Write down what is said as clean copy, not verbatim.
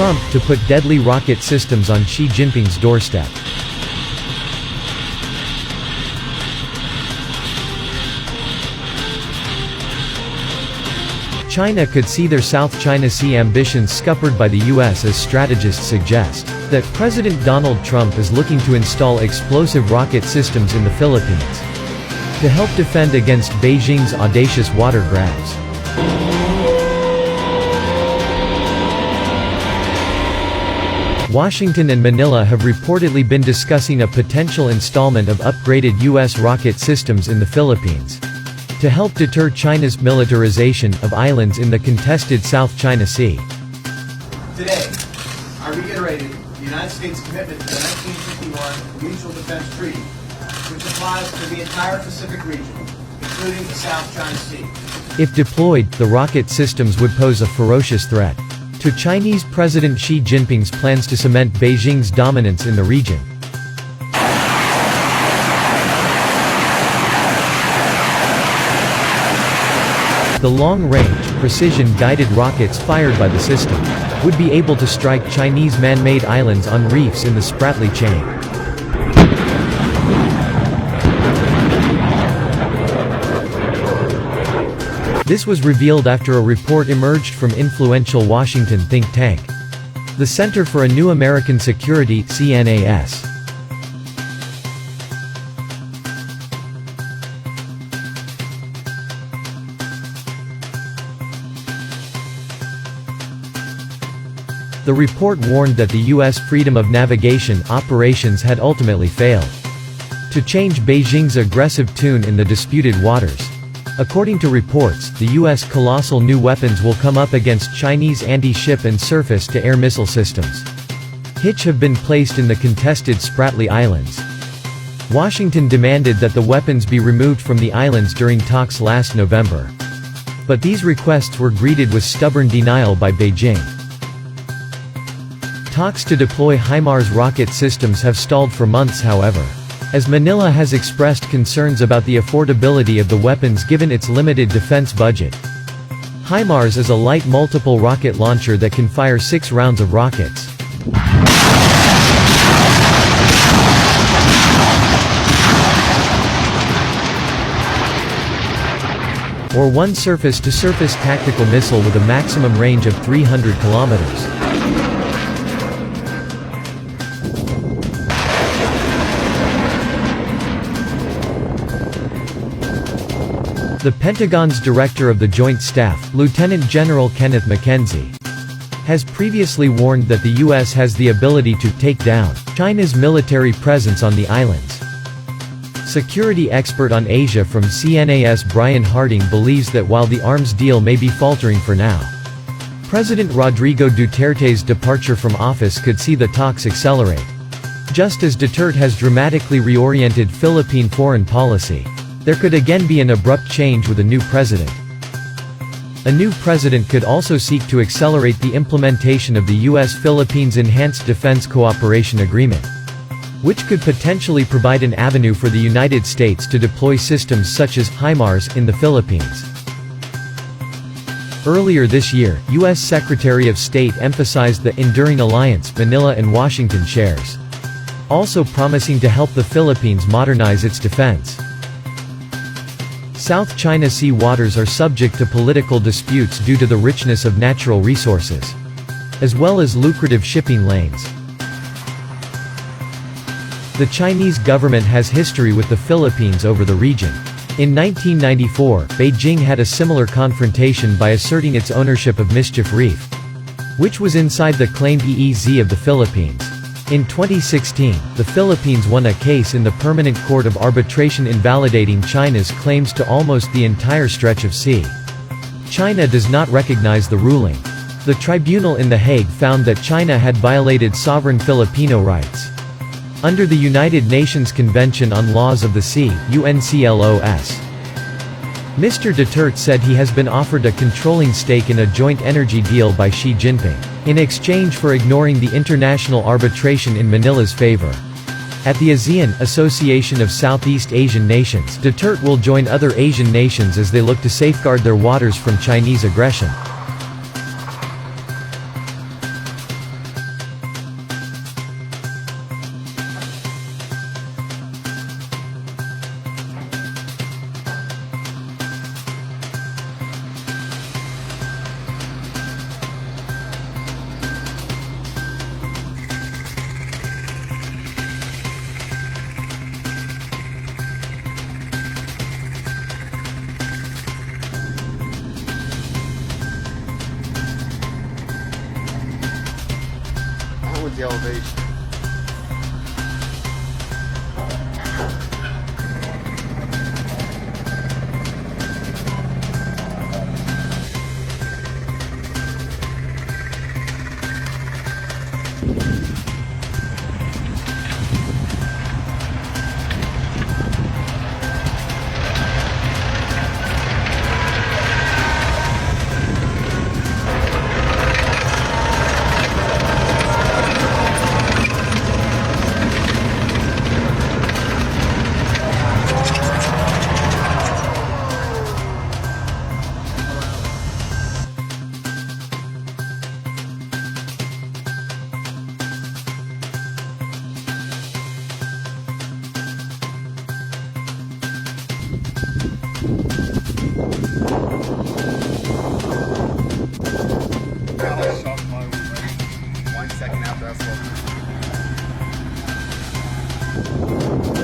Trump to put deadly rocket systems on Xi Jinping's doorstep. China could see their South China Sea ambitions scuppered by the U.S. as strategists suggest that President Donald Trump is looking to install explosive rocket systems in the Philippines to help defend against Beijing's audacious water grabs. Washington and Manila have reportedly been discussing a potential installment of upgraded U.S. rocket systems in the Philippines to help deter China's militarization of islands in the contested South China Sea. Today, I reiterated the United States' commitment to the 1951 Mutual Defense Treaty, which applies to the entire Pacific region, including the South China Sea. If deployed, the rocket systems would pose a ferocious threat to Chinese President Xi Jinping's plans to cement Beijing's dominance in the region. The long-range, precision-guided rockets fired by the system would be able to strike Chinese man-made islands on reefs in the Spratly Chain. This was revealed after a report emerged from influential Washington think tank, the Center for a New American Security, CNAS. The report warned that the U.S. freedom of navigation operations had ultimately failed to change Beijing's aggressive tune in the disputed waters. According to reports, the U.S. colossal new weapons will come up against Chinese anti-ship and surface-to-air missile systems, which have been placed in the contested Spratly Islands. Washington demanded that the weapons be removed from the islands during talks last November. But these requests were greeted with stubborn denial by Beijing. Talks to deploy HIMARS rocket systems have stalled for months, however, as Manila has expressed concerns about the affordability of the weapons given its limited defense budget. HIMARS is a light multiple rocket launcher that can fire 6 rounds of rockets. Or one surface-to-surface tactical missile with a maximum range of 300 kilometers. The Pentagon's Director of the Joint Staff, Lieutenant General Kenneth McKenzie, has previously warned that the U.S. has the ability to take down China's military presence on the islands. Security expert on Asia from CNAS Brian Harding believes that while the arms deal may be faltering for now, President Rodrigo Duterte's departure from office could see the talks accelerate. Just as Duterte has dramatically reoriented Philippine foreign policy, there could again be an abrupt change with a new president. A new president could also seek to accelerate the implementation of the U.S.-Philippines Enhanced Defense Cooperation Agreement, which could potentially provide an avenue for the United States to deploy systems such as HIMARS in the Philippines. Earlier this year, U.S. Secretary of State emphasized the enduring alliance Manila and Washington shares, also promising to help the Philippines modernize its defense. South China Sea waters are subject to political disputes due to the richness of natural resources, as well as lucrative shipping lanes. The Chinese government has history with the Philippines over the region. In 1994, Beijing had a similar confrontation by asserting its ownership of Mischief Reef, which was inside the claimed EEZ of the Philippines. In 2016, the Philippines won a case in the Permanent Court of Arbitration invalidating China's claims to almost the entire stretch of sea. China does not recognize the ruling. The tribunal in The Hague found that China had violated sovereign Filipino rights under the United Nations Convention on Laws of the Sea, UNCLOS. Mr. Duterte said he has been offered a controlling stake in a joint energy deal by Xi Jinping, in exchange for ignoring the international arbitration in Manila's favor. At the ASEAN, Association of Southeast Asian Nations, Duterte will join other Asian nations as they look to safeguard their waters from Chinese aggression. the elevation. Second after that slope.